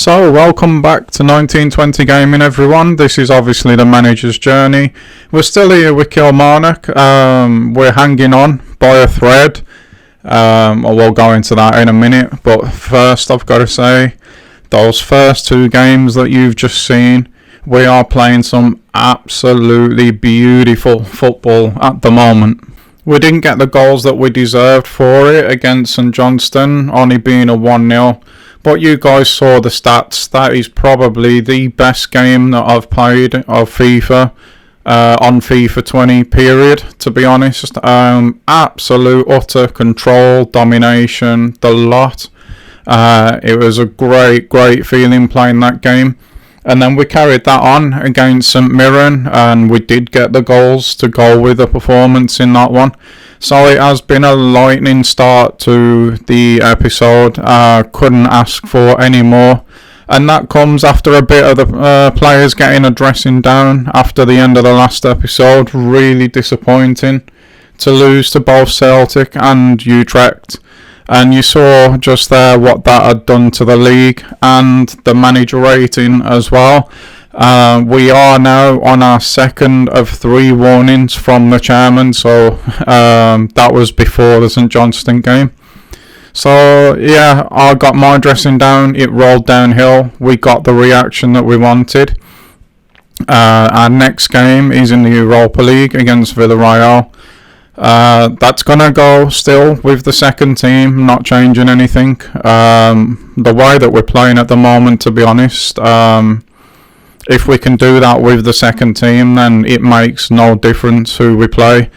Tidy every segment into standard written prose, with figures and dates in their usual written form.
So, welcome back to 1920 Gaming, everyone. This is obviously the manager's journey. We're still here with Kilmarnock. We're hanging on by a thread. We'll go into that in a minute. But first, I've got to say, those first two games that you've just seen, we are playing some absolutely beautiful football at the moment. We didn't get the goals that we deserved for it against St Johnstone, only being a 1-0. But you guys saw the stats. That is probably the best game that I've played of FIFA on FIFA 20 period, to be honest. Absolute utter control, domination, the lot. It was a great feeling playing that game. And then we carried that on against St Mirren, and we did get the goals to go with the performance in that one. So it has been a lightning start to the episode. Couldn't ask for any more. And that comes after a bit of the players getting a dressing down after the end of the last episode. Really disappointing to lose to both Celtic and Utrecht. And you saw just there what that had done to the league and the manager rating as well. We are now on our second of 3 warnings from the chairman, so that was before the St Johnstone game. So yeah, I got my dressing down, it rolled downhill, we got the reaction that we wanted. Our next game is in the Europa League against Villarreal. That's gonna go still with the second team, not changing anything. The way that we're playing at the moment, to be honest, if we can do that with the second team, then it makes no difference who we play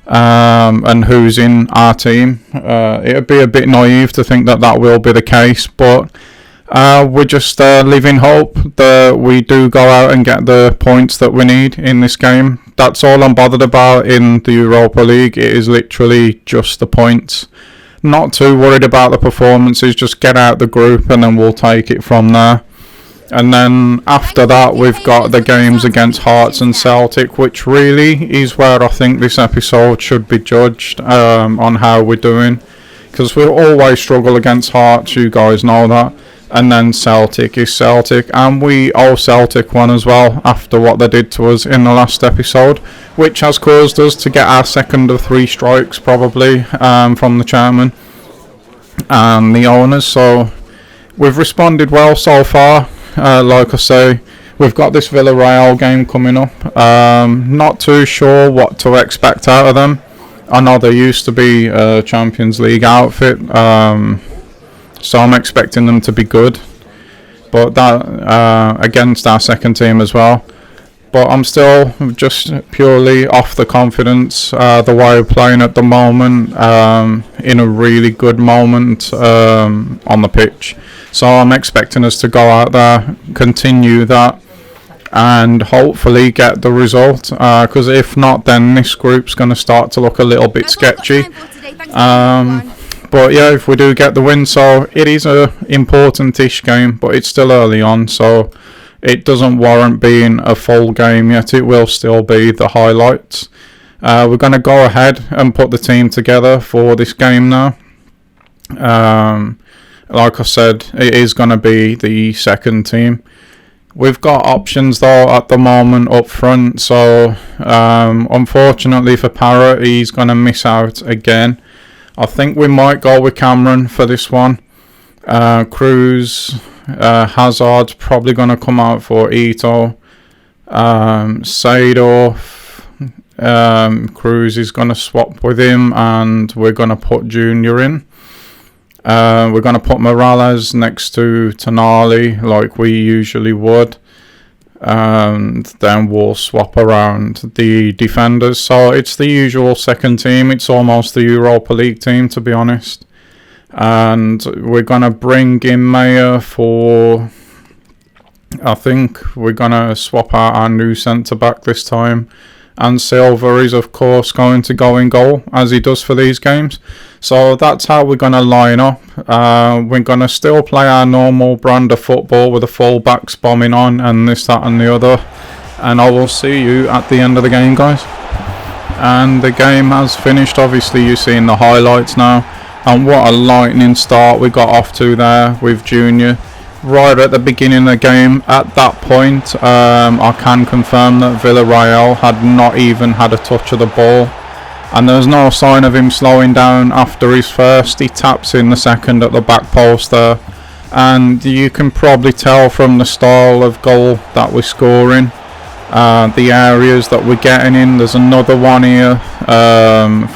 and who's in our team. It would be a bit naive to think that that will be the case, but we just live in hope that we do go out and get the points that we need in this game. That's all I'm bothered about in the Europa League. It is literally just the points. Not too worried about the performances, just get out the group and then we'll take it from there. And then after that we've got the games against Hearts and Celtic, which really is where I think this episode should be judged on how we're doing. Because we always struggle against Hearts, you guys know that. And then Celtic is Celtic, and we owe Celtic one as well after what they did to us in the last episode, which has caused us to get our second of 3 strikes probably from the chairman and the owners. So we've responded well so far. Like I say, we've got this Villarreal game coming up. Not too sure what to expect out of them. I know they used to be a Champions League outfit, so I'm expecting them to be good, but that against our second team as well. But I'm still just purely off the confidence, the way we're playing at the moment, in a really good moment on the pitch. So I'm expecting us to go out there, continue that, and hopefully get the result, because if not, then this group's going to start to look a little bit sketchy. But yeah, if we do get the win, so it is a important-ish game, but it's still early on, so it doesn't warrant being a full game yet. It will still be the highlights. We're going to go ahead and put the team together for this game now. Like I said, it is going to be the second team. We've got options though at the moment up front, so unfortunately for Parrott, he's going to miss out again. I think we might go with Cameron for this one. Cruz, Hazard's probably going to come out for Ito. Seedorf, Cruz is going to swap with him, and we're going to put Junior in. We're going to put Morales next to Tonali like we usually would. And then we'll swap around the defenders. So it's the usual second team. It's almost the Europa League team, to be honest. And we're going to bring in Mayer for... I think we're going to swap out our new centre-back this time. And Silva is, of course, going to go in goal, as he does for these games. So that's how we're going to line up. We're going to still play our normal brand of football with the full-backs bombing on and this, that and the other. And I will see you at the end of the game, guys. And the game has finished. Obviously, you're seeing the highlights now. And what a lightning start we got off to there with Junior. right at the beginning of the game. At that point, I can confirm that Villarreal had not even had a touch of the ball, and there's no sign of him slowing down after his first. He taps in the second at the back post there, and you can probably tell from the style of goal that we're scoring, the areas that we're getting in. There's another one here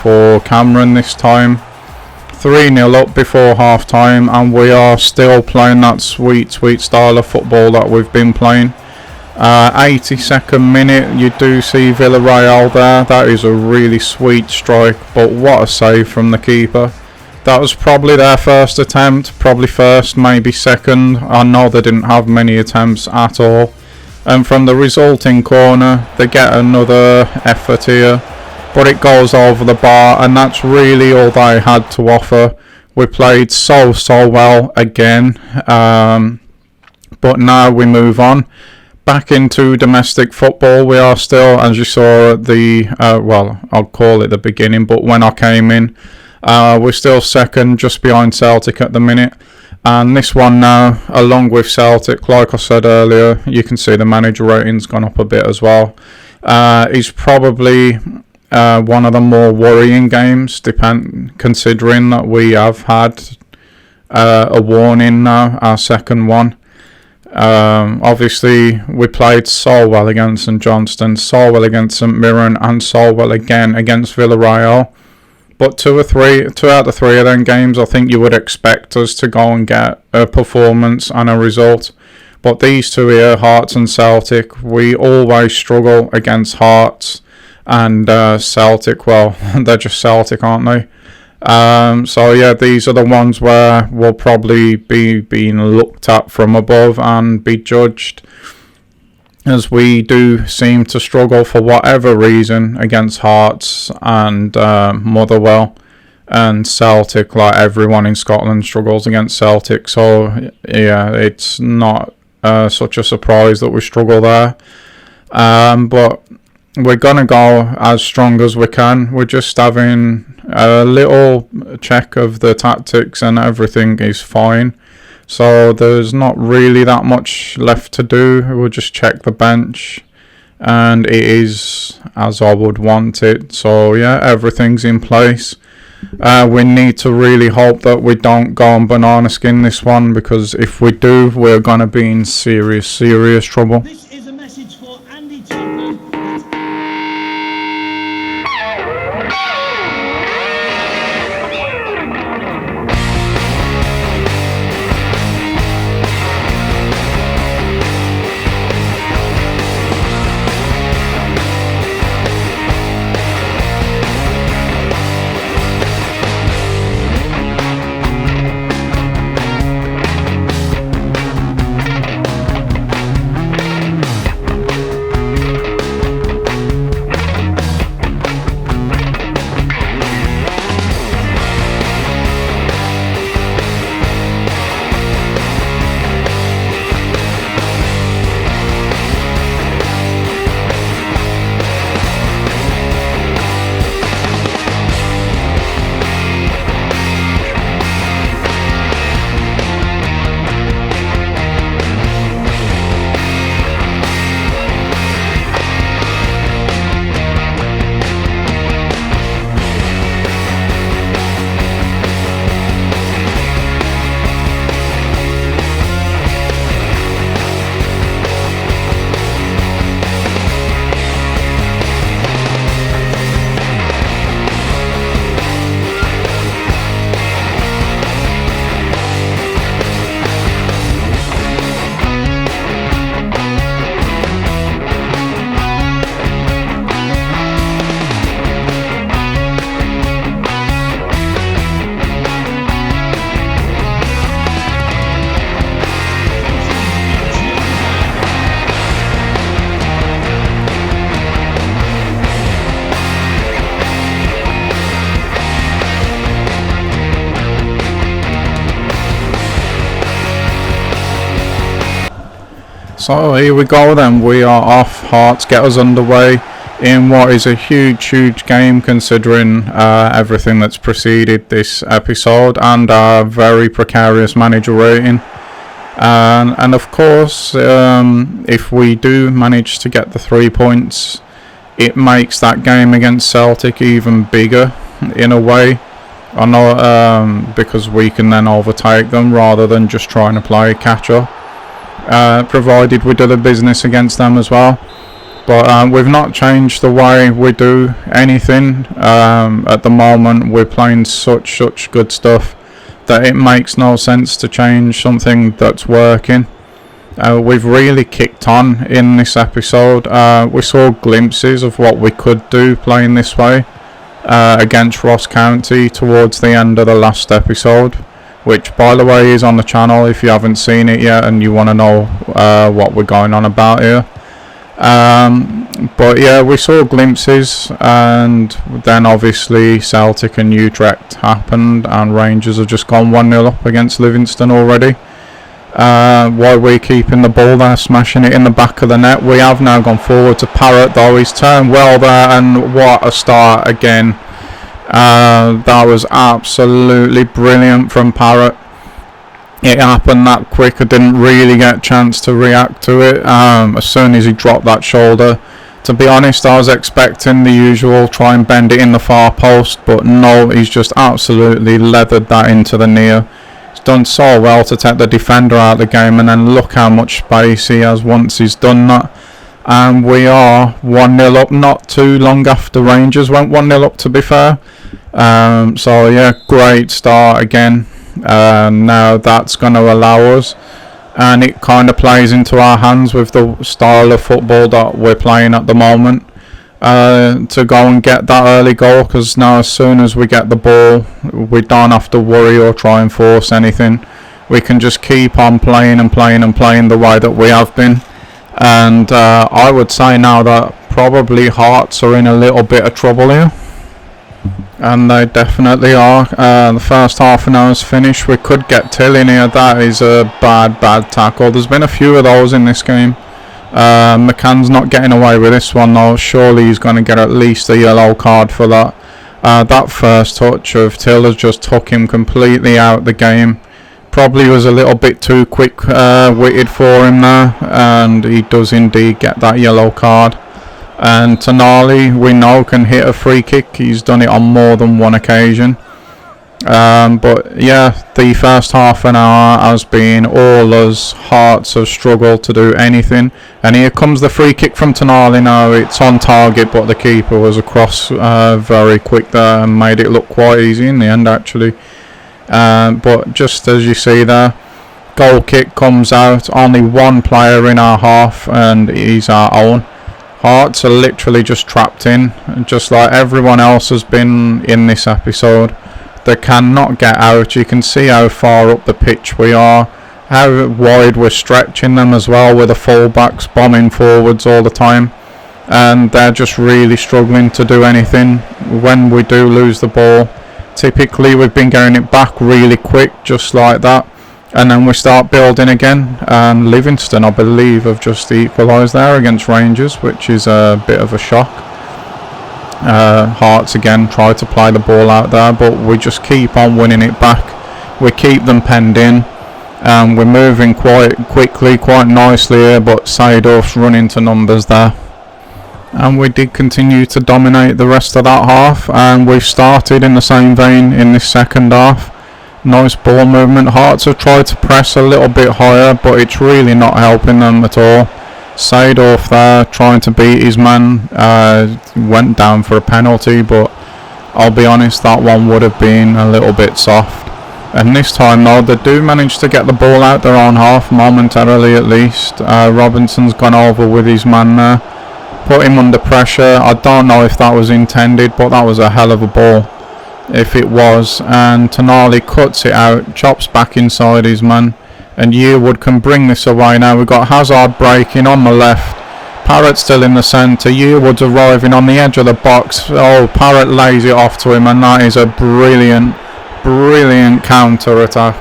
for Cameron this time. 3-0 up before half time, and we are still playing that sweet style of football that we've been playing. 82nd minute, you do see Villarreal there. That is a really sweet strike, but what a save from the keeper. That was probably their first attempt, probably first, maybe second. I know they didn't have many attempts at all. And from the resulting corner, they get another effort here, but it goes over the bar, and that's really all they had to offer. We played so well again, but now we move on back into domestic football. We are still, as you saw at the well, I'll call it the beginning, but when I came in, we're still second, just behind Celtic at the minute. And this one now, along with Celtic, like I said earlier, you can see the manager rating's gone up a bit as well. Is probably one of the more worrying games, considering that we have had a warning now, our second one. Obviously, we played so well against St Johnstone, so well against St Mirren, and so well again against Villarreal. But two out of three of them games, I think you would expect us to go and get a performance and a result. But these two here, Hearts and Celtic, we always struggle against Hearts. And Celtic, well, they're just Celtic, aren't they? So yeah, these are the ones where we'll probably be being looked at from above and be judged, as we do seem to struggle for whatever reason against Hearts and Motherwell. And Celtic, like everyone in Scotland, struggles against Celtic. So yeah, it's not such a surprise that we struggle there. But we're going to go as strong as we can. We're just having a little check of the tactics and everything is fine. So there's not really that much left to do. We'll just check the bench and it is as I would want it. So yeah, everything's in place. We need to really hope that we don't go on banana skin this one, because if we do, we're going to be in serious trouble. This is a message for Andy Tottenham. So here we go then, we are off. Hearts get us underway in what is a huge game, considering everything that's preceded this episode and our very precarious manager rating. And of course, if we do manage to get the 3 points, it makes that game against Celtic even bigger in a way. I know, because we can then overtake them rather than just trying to play catch up, provided we do the business against them as well. But we've not changed the way we do anything. At the moment we're playing such good stuff that it makes no sense to change something that's working. We've really kicked on in this episode. We saw glimpses of what we could do playing this way against Ross County towards the end of the last episode, which by the way is on the channel if you haven't seen it yet and you want to know what we're going on about here. But yeah, we saw glimpses, and then obviously Celtic and Utrecht happened, and Rangers have just gone 1-0 up against Livingston already. While we're keeping the ball there, smashing it in the back of the net. We have now gone forward to Parrott though. He's turned well there, and what a start again. That was absolutely brilliant from Parrott. It happened that quick. I didn't really get a chance to react to it as soon as he dropped that shoulder. To be honest, I was expecting the usual try and bend it in the far post, but no, he's just absolutely leathered that into the near. He's done so well to take the defender out of the game, and then look how much space he has once he's done that. And we are 1-0 up, not too long after Rangers went 1-0 up, to be fair. So yeah, great start again. Now that's going to allow us, and it kind of plays into our hands with the style of football that we're playing at the moment, to go and get that early goal, because now as soon as we get the ball we don't have to worry or try and force anything. We can just keep on playing and playing and playing the way that we have been. And I would say now that probably Hearts are in a little bit of trouble here. And they definitely are. The first half an hour's finished. We could get Till in here. That is a bad tackle. There's been a few of those in this game. McCann's not getting away with this one though. Surely he's going to get at least a yellow card for that. That first touch of Till has just took him completely out the game. Probably was a little bit too quick-witted for him there, and he does indeed get that yellow card. And Tonali, we know, can hit a free kick. He's done it on more than one occasion. But yeah, the first half an hour has been all us. Hearts have struggled to do anything. And here comes the free kick from Tonali now. It's on target, but the keeper was across very quick there and made it look quite easy in the end, actually. But just as you see there, goal kick comes out. Only one player in our half, and he's our own. Hearts are literally just trapped in, just like everyone else has been in this episode. They cannot get out. You can see how far up the pitch we are, how wide we're stretching them as well, with the full-backs bombing forwards all the time. And they're just really struggling to do anything when we do lose the ball. Typically we've been getting it back really quick, just like that. And then we start building again. Livingston, I believe, have just equalised there against Rangers, which is a bit of a shock. Hearts again try to play the ball out there, but we just keep on winning it back. We keep them penned in. We're moving quite quickly, quite nicely here, but Seydorf's run into numbers there. And we did continue to dominate the rest of that half, and we've started in the same vein in this second half. Nice ball movement. Hearts have tried to press a little bit higher, but it's really not helping them at all. Seydorf there trying to beat his man, went down for a penalty, but I'll be honest, that one would have been a little bit soft. And this time though, they do manage to get the ball out their own half, momentarily at least. Robinson's gone over with his man there, put him under pressure. I don't know if that was intended, but that was a hell of a ball if it was. And Tonali cuts it out, chops back inside his man, and Yearwood can bring this away now. We've got Hazard breaking on the left, Parrott still in the centre, Yearwood's arriving on the edge of the box. Oh, Parrott lays it off to him, and that is a brilliant counter attack.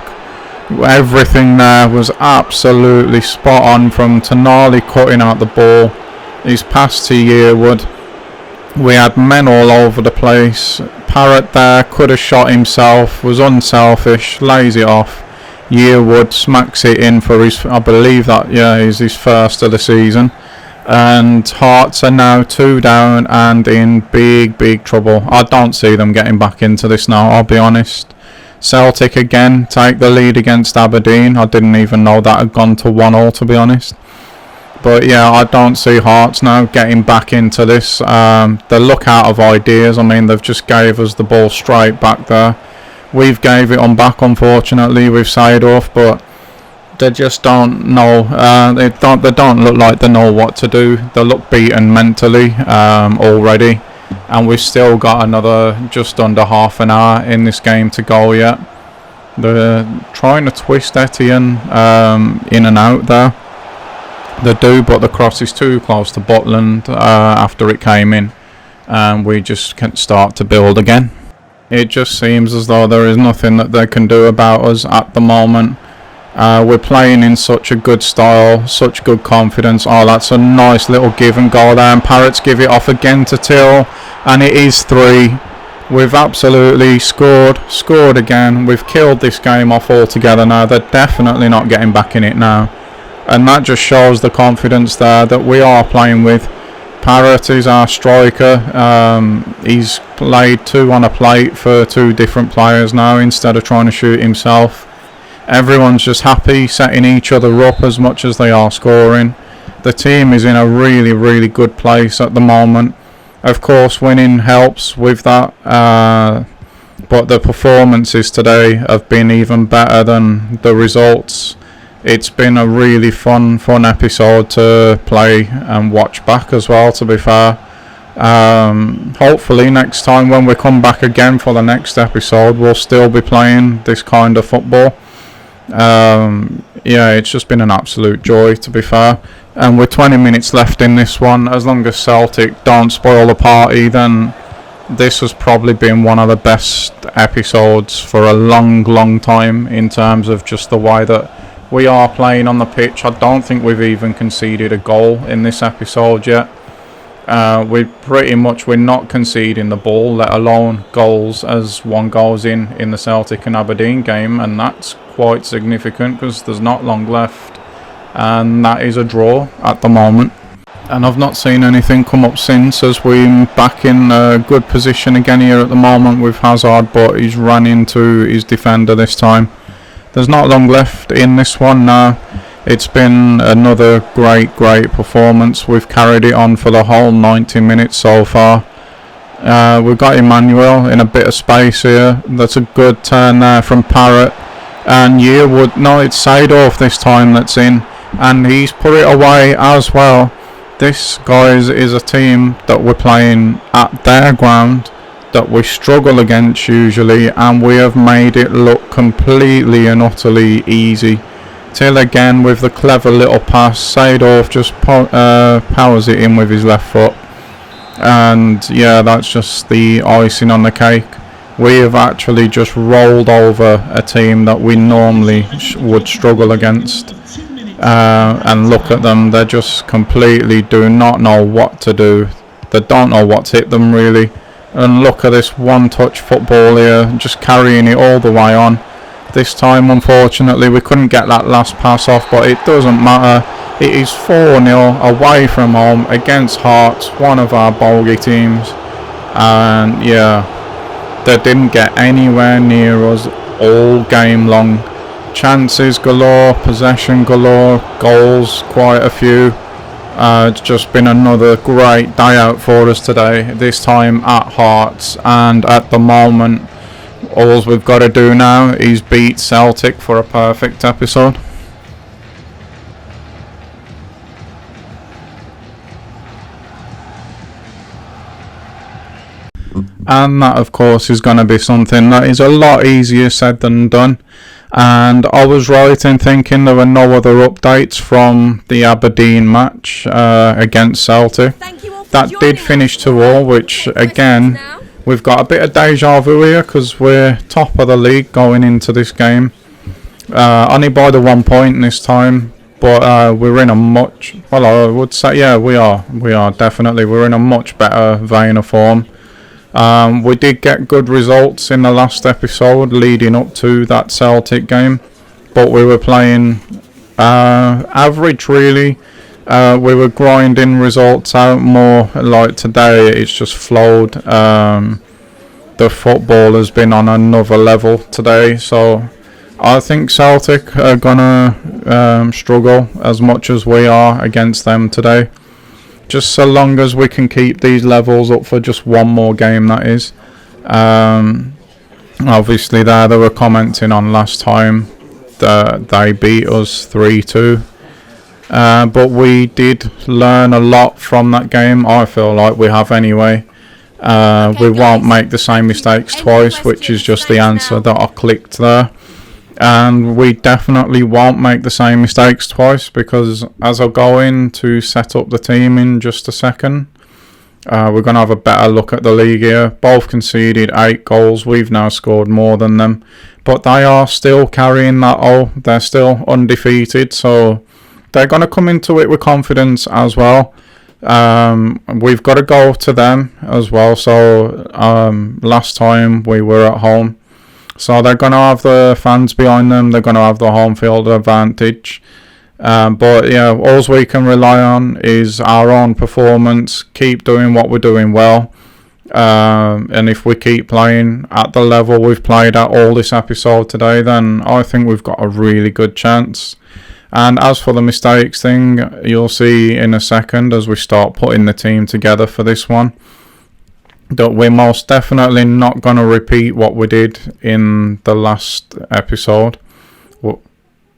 Everything there was absolutely spot on, from Tonali cutting out the ball, his pass to Yearwood. We had men all over the place. Parrott there could have shot himself, was unselfish, lays it off. Yearwood smacks it in for his, I believe that, yeah, is his first of the season. And Hearts are now 2 down and in big trouble. I don't see them getting back into this now, I'll be honest. Celtic again take the lead against Aberdeen. I didn't even know that had gone to 1-1, to be honest. But yeah, I don't see Hearts now getting back into this. They look out of ideas. I mean, they've just gave us the ball straight back there. We've gave it on back, unfortunately, with Seedorf, but they just don't know. They don't look like they know what to do. They look beaten mentally already, and we've still got another just under half an hour in this game to go yet. They're trying to twist Etienne in and out there. They do, but the cross is too close to Butland after it came in, and we just can start to build again. It just seems as though there is nothing that they can do about us at the moment. We're playing in such a good style, such good confidence. Oh, that's a nice little give and go there, and Parrots give it off again to Till, and it is 3. We've absolutely scored again. We've killed this game off altogether now. They're definitely not getting back in it now, and that just shows the confidence there that we are playing with. Parrot is our striker. He's played 2 on a plate for 2 different players now instead of trying to shoot himself. Everyone's just happy, setting each other up as much as they are scoring. The team is in a really good place at the moment. Of course, winning helps with that, but the performances today have been even better than the results. It's been a really fun episode to play and watch back as well, to be fair. Hopefully next time when we come back again for the next episode, we'll still be playing this kind of football. Yeah, it's just been an absolute joy, to be fair. And with 20 minutes left in this one, as long as Celtic don't spoil the party, then this has probably been one of the best episodes for a long time in terms of just the way that we are playing on the pitch. I don't think we've even conceded a goal in this episode yet. We're not conceding the ball, let alone goals, as one goes in the Celtic and Aberdeen game, and that's quite significant because there's not long left, and that is a draw at the moment. And I've not seen anything come up since, as we're back in a good position again here at the moment with Hazard, but he's ran into his defender this time. There's not long left in this one now. It's been another great performance. We've carried it on for the whole 90 minutes so far. We've got Emmanuel in a bit of space here. That's a good turn there from Parrot. And Yearwood, no, it's Seedorf this time that's in, and he's put it away as well. This, guys, is a team that we're playing at their ground, that we struggle against usually, and we have made it look completely and utterly easy. Till again with the clever little pass, Seedorf just powers it in with his left foot, and yeah, that's just the icing on the cake. We have actually just rolled over a team that we normally would struggle against, and look at them, they just completely do not know what to do. They don't know what's hit them really. And look at this one-touch football here, just carrying it all the way on. This time, unfortunately, we couldn't get that last pass off, but it doesn't matter. It is 4-0 away from home against Hearts, one of our bogey teams. And yeah, they didn't get anywhere near us all game long. Chances galore, possession galore, goals quite a few. It's just been another great day out for us today, this time at Hearts, and at the moment all we've got to do now is beat Celtic for a perfect episode. And that of course is going to be something that is a lot easier said than done. And I was right in thinking there were no other updates from the Aberdeen match against Celtic. That did finish 2-2, which again, we've got a bit of deja vu here because we're top of the league going into this game. Only by the 1 point this time, but we're in a much, well, I would say, yeah, we are definitely, we're in a much better vein of form. We did get good results in the last episode leading up to that Celtic game. but we were playing average really. We were grinding results out more. Like today, it's just flowed. The football has been on another level today, so I think Celtic are gonna struggle as much as we are against them today. Just so long as we can keep these levels up for just one more game, that is. Obviously, they were commenting on last time that they beat us 3-2. But we did learn a lot from that game. I feel like we have anyway. We won't make the same mistakes twice, which is just the answer that I clicked there. And we definitely won't make the same mistakes twice, because as I go in to set up the team in just a second, we're going to have a better look at the league here. Both conceded 8 goals. We've now scored more than them. But they are still carrying that. They're still undefeated. So they're going to come into it with confidence as well. We've got to go to them as well. So last time we were at home. So they're going to have the fans behind them. They're going to have the home field advantage. But yeah, all we can rely on is our own performance. Keep doing what we're doing well. And if we keep playing at the level we've played at all this episode today, then I think we've got a really good chance. And as for the mistakes thing, you'll see in a second as we start putting the team together for this one, that we're most definitely not going to repeat what we did in the last episode.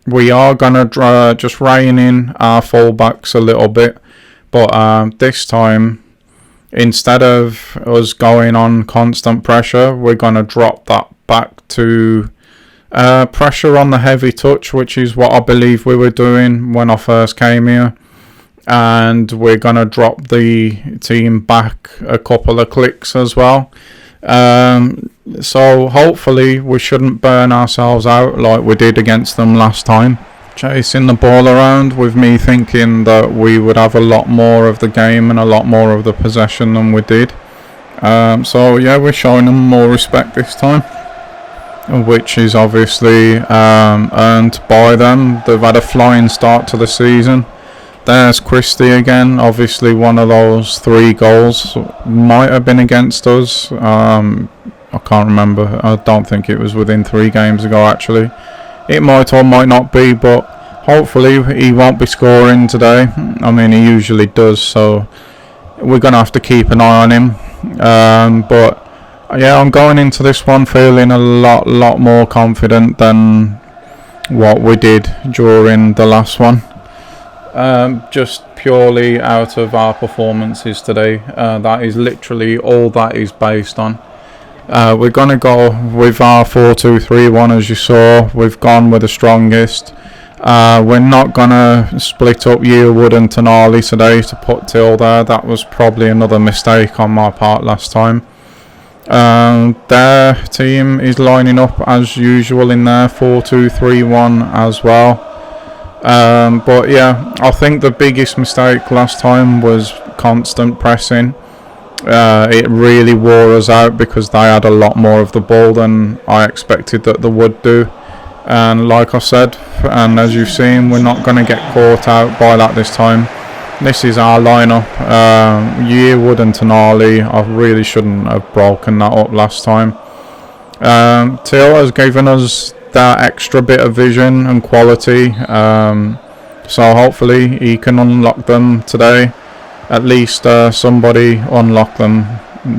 We are going to just rein in our fullbacks a little bit, but this time, instead of us going on constant pressure, we're going to drop that back to pressure on the heavy touch, which is what I believe we were doing when I first came here. And we're going to drop the team back a couple of clicks as well. So hopefully we shouldn't burn ourselves out like we did against them last time. Chasing the ball around, with me thinking that we would have a lot more of the game and a lot more of the possession than we did. So yeah, we're showing them more respect this time, which is obviously earned by them. They've had a flying start to the season. There's Christie again. Obviously one of those 3 goals might have been against us. I can't remember. I don't think it was within 3 games ago actually. It might or might not be, but hopefully he won't be scoring today. I mean, he usually does, so we're going to have to keep an eye on him. But yeah, I'm going into this one feeling a lot more confident than what we did during the last one. Just purely out of our performances today. That is literally all that is based on. We're going to go with our 4-2-3-1 as you saw. We've gone with the strongest. We're not going to split up Yearwood and Tonali today to put Till there. That was probably another mistake on my part last time. Their team is lining up as usual in their 4-2-3-1 as well. But yeah, I think the biggest mistake last time was constant pressing. It really wore us out because they had a lot more of the ball than I expected that they would do. And like I said, and as you've seen, we're not going to get caught out by that this time. This is our lineup. Yearwood and Tonali, I really shouldn't have broken that up last time. Till has given us that extra bit of vision and quality. So hopefully he can unlock them today. At least somebody unlock them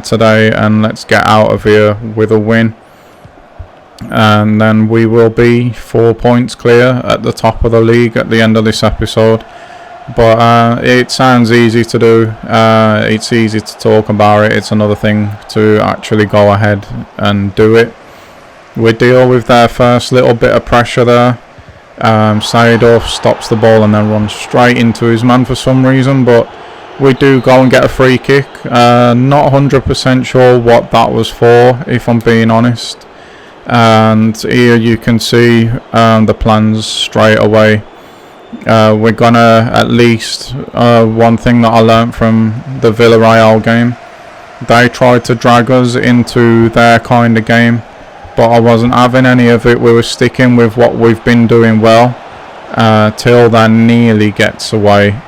today, and let's get out of here with a win. And then we will be 4 points clear at the top of the league at the end of this episode. But it sounds easy to do. It's easy to talk about it. It's another thing to actually go ahead and do it. We deal with their first little bit of pressure there. Seedorf stops the ball and then runs straight into his man for some reason, but we do go and get a free kick. Not 100% sure what that was for, if I'm being honest. And here you can see the plans straight away. We're gonna, at least one thing that I learnt from the Villarreal game, they tried to drag us into their kind of game. but I wasn't having any of it. We were sticking with what we've been doing well till that nearly gets away.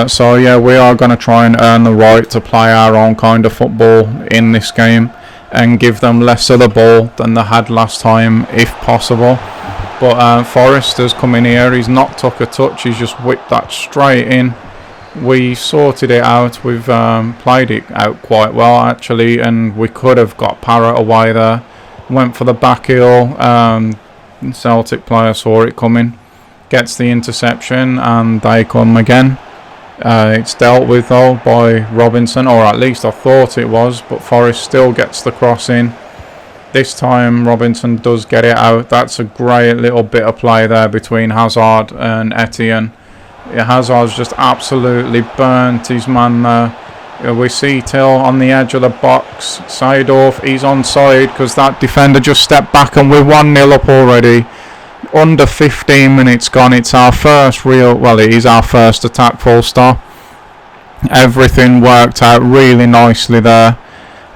So yeah, we are going to try and earn the right to play our own kind of football in this game and give them less of the ball than they had last time if possible. But Forrest has come in here, he's not took a touch, he's just whipped that straight in. We sorted it out, we've played it out quite well actually, and we could have got Parrott away there. Went for the back heel, Celtic player saw it coming, gets the interception, and they come again. It's dealt with though by Robinson, or at least I thought it was, but Forrest still gets the cross in. This time Robinson does get it out. That's a great little bit of play there between Hazard and Etienne. Yeah, Hazard's just absolutely burnt his man there. We see Till on the edge of the box. Seedorf, he's onside because that defender just stepped back, and we're 1-0 up already. Under 15 minutes gone. It's our first it is our first attack, full stop. Everything worked out really nicely there.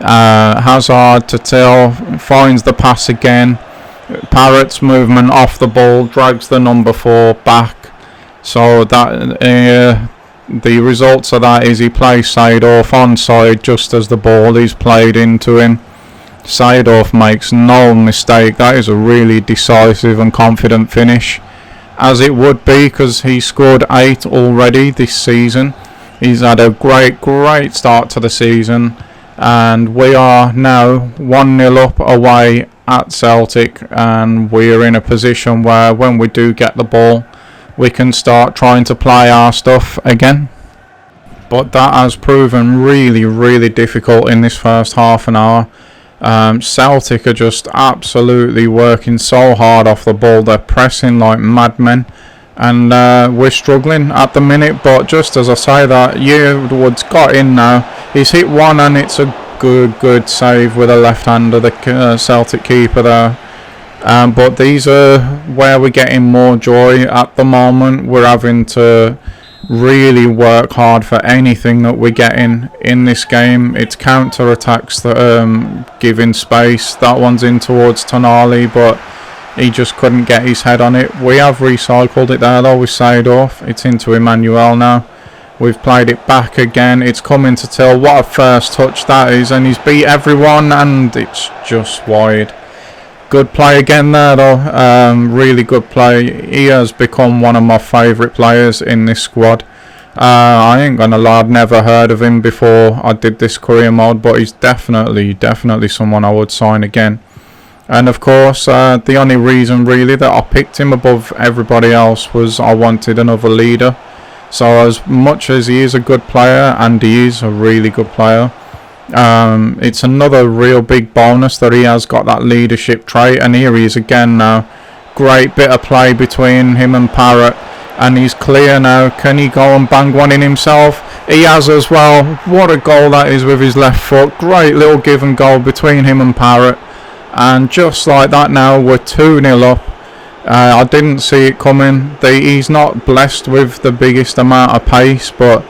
Hazard to Till, finds the pass again. Parrott's movement off the ball drags the number 4 back. So that the results of that is he plays Seedorf onside just as the ball is played into him. Seedorf makes no mistake. That is a really decisive and confident finish, as it would be, because he scored 8 already this season. He's had a great start to the season, and we are now 1-0 up away at Celtic, and we're in a position where when we do get the ball we can start trying to play our stuff again. But that has proven really difficult in this first half an hour. Celtic are just absolutely working so hard off the ball. They're pressing like madmen, and we're struggling at the minute. But just as I say that, Yearwood's got in now. He's hit one, and it's a good save with a left hander, the Celtic keeper there. But these are where we're getting more joy at the moment. We're having to really work hard for anything that we're getting in this game. It's counter attacks that giving space. That one's in towards Tonali, but he just couldn't get his head on it. We have recycled it there though with Seedorf. It's into Emmanuel now. We've played it back again. It's coming to Till. What a first touch that is, and he's beat everyone, and it's just wide. Good play again there though, really good play. He has become one of my favourite players in this squad. I ain't gonna lie, I'd never heard of him before I did this career mode, but he's definitely someone I would sign again. And of course, the only reason really that I picked him above everybody else was I wanted another leader. So as much as he is a good player, and he is a really good player, it's another real big bonus that he has got that leadership trait, and here he is again now. Great bit of play between him and Parrott, and he's clear now. Can he go and bang one in himself? He has as well. What a goal that is with his left foot. Great little give and goal between him and Parrott, and just like that now we're 2-0 up. I didn't see it coming. He's not blessed with the biggest amount of pace, but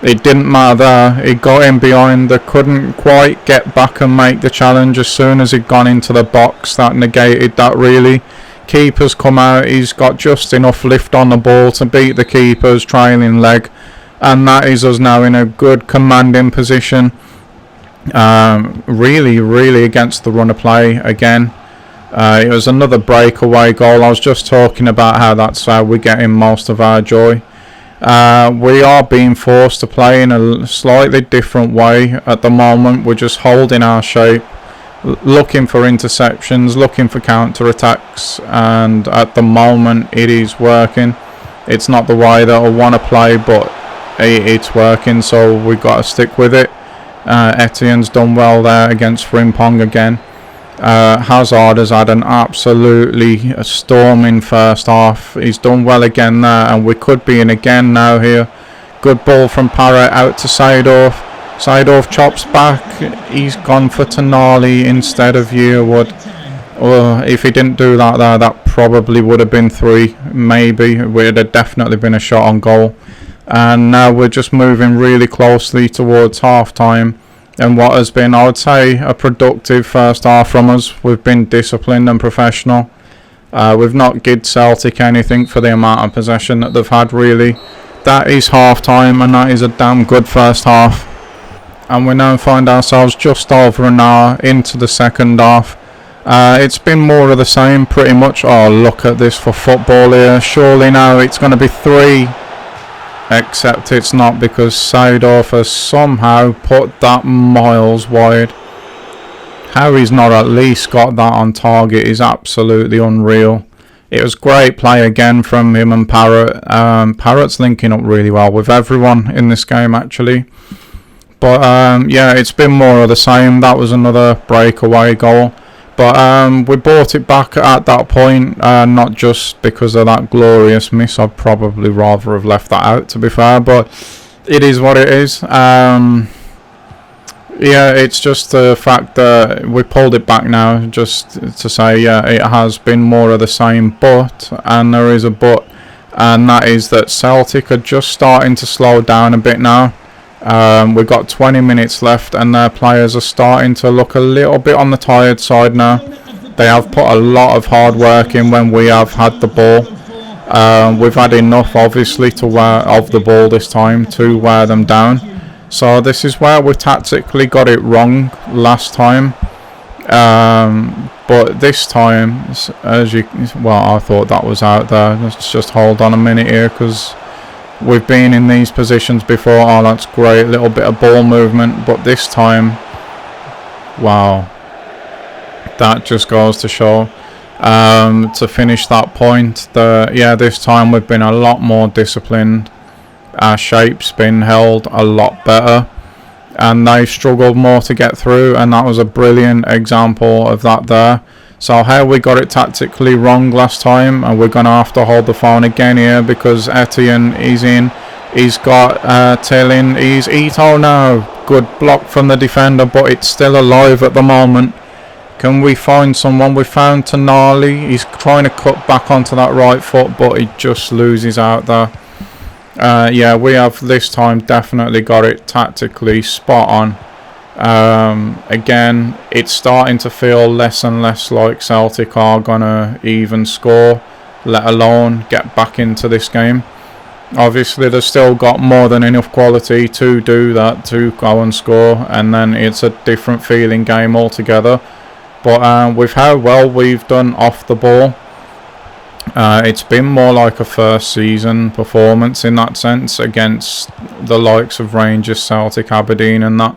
it didn't matter there. He got in behind. They couldn't quite get back and make the challenge. As soon as he'd gone into the box, that negated that really. Keeper's come out. He's got just enough lift on the ball to beat the keeper's trailing leg, and that is us now in a good commanding position. Really against the run of play again. It was another breakaway goal. I was just talking about how that's how we're getting most of our joy. We are being forced to play in a slightly different way at the moment. We're just holding our shape, looking for interceptions, looking for counter attacks, and at the moment it is working. It's not the way that I want to play, but it's working, so we've got to stick with it. Etienne's done well there against Frimpong again. Hazard has had an absolutely storming first half. He's done well again there, and we could be in again now here. Good ball from Parrott out to Seedorf. Seedorf chops back. He's gone for Tonali instead of Yearwood. If he didn't do that there, that probably would have been 3. Maybe it would have definitely been a shot on goal. And now we're just moving really closely towards half time. in what has been, I would say, a productive first half from us. We've been disciplined and professional. We've not given Celtic anything for the amount of possession that they've had, really. That is half time, and that is a damn good first half. And we now find ourselves just over an hour into the second half. It's been more of the same, pretty much. Oh, look at this for football here. Surely now it's going to be 3. Except it's not, because Seedorf has somehow put that miles wide. How he's not at least got that on target is absolutely unreal. It was great play again from him and Parrott. Parrott's linking up really well with everyone in this game, actually. But yeah, it's been more of the same. That was another breakaway goal. But we brought it back at that point, not just because of that glorious miss. I'd probably rather have left that out, to be fair. But it is what it is. Yeah, it's just the fact that we pulled it back now, just to say, yeah, it has been more of the same, but, and there is a but, and that is that Celtic are just starting to slow down a bit now. We've got 20 minutes left, and their players are starting to look a little bit on the tired side now. They have put a lot of hard work in when we have had the ball. We've had enough, obviously, to of the ball this time to wear them down. So this is where we tactically got it wrong last time. But this time, as you, well, I thought that was out there. Let's just hold on a minute here, because we've been in these positions before. Oh, that's great, little bit of ball movement. But this time, wow, that just goes to show. To finish that point, yeah, this time we've been a lot more disciplined. Our shape's been held a lot better, and they struggled more to get through, and that was a brilliant example of that there. So how we got it tactically wrong last time, and we're going to have to hold the phone again here, because Etienne is in. He's got Till in. He's Ito now. Good block from the defender, but it's still alive at the moment. Can we find someone? We found Tonali. He's trying to cut back onto that right foot, but he just loses out there. Yeah, we have this time definitely got it tactically spot on. Again, it's starting to feel less and less like Celtic are gonna even score, let alone get back into this game. Obviously, they've still got more than enough quality to do that, to go and score, and then it's a different feeling game altogether. But with how well we've done off the ball, it's been more like a first season performance in that sense, against the likes of Rangers, Celtic, Aberdeen and that,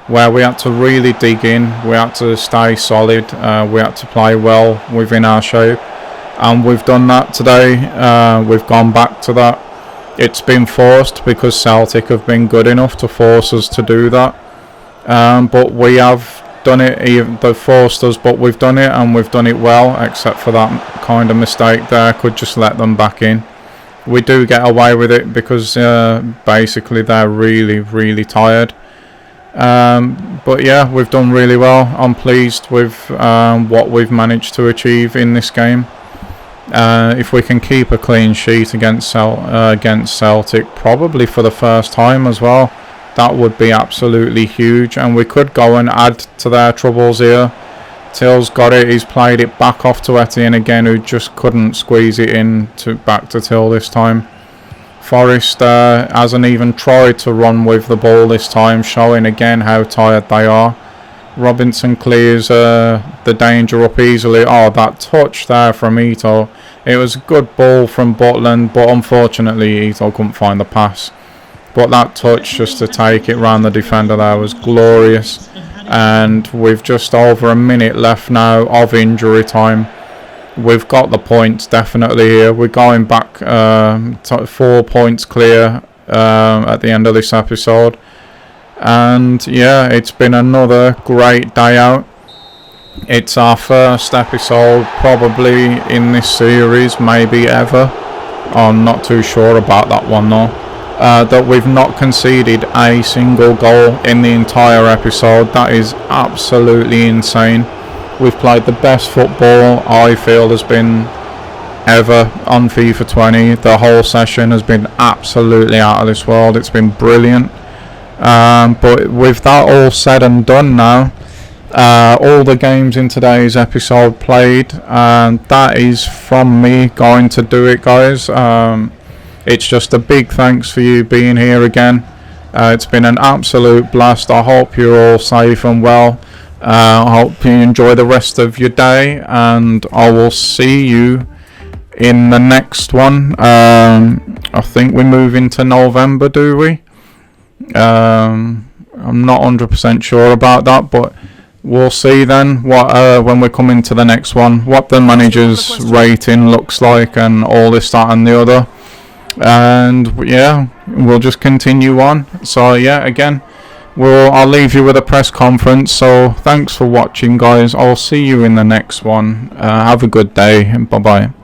where we had to really dig in, we had to stay solid, we had to play well within our shape, and we've done that today. We've gone back to that. It's been forced because Celtic have been good enough to force us to do that, but we have done it. They've forced us, but we've done it, and we've done it well, except for that kind of mistake there. Could just let them back in. We do get away with it because basically they're really, really tired. But yeah, we've done really well. I'm pleased with what we've managed to achieve in this game. If we can keep a clean sheet against Celtic, probably for the first time as well, that would be absolutely huge, and we could go and add to their troubles here. Till's got it. He's played it back off to Etienne again, who just couldn't squeeze it in back to Till this time. Forrest hasn't even tried to run with the ball this time, showing again how tired they are. Robinson clears the danger up easily. Oh, that touch there from Ito. It was a good ball from Butland, but unfortunately Ito couldn't find the pass. But that touch just to take it round the defender there was glorious. And we've just over a minute left now of injury time. We've got the points definitely here. We're going back 4 points clear at the end of this episode. And yeah, it's been another great day out. It's our first episode probably in this series, maybe ever. I'm not too sure about that one though. That we've not conceded a single goal in the entire episode. That is absolutely insane. We've played the best football I feel has been ever on FIFA 20. The whole session has been absolutely out of this world. It's been brilliant. But with that all said and done now, all the games in today's episode played, and that is from me going to do it, guys. It's just a big thanks for you being here again. It's been an absolute blast. I hope you're all safe and well. I hope you enjoy the rest of your day, and I will see you in the next one. I think we move into November, do we? I'm not 100% sure about that, but we'll see then what when we come into the next one, what the manager's rating looks like and all this, that and the other. And yeah, we'll just continue on. So yeah, again, I'll leave you with a press conference. So thanks for watching, guys. I'll see you in the next one. Have a good day. Bye bye.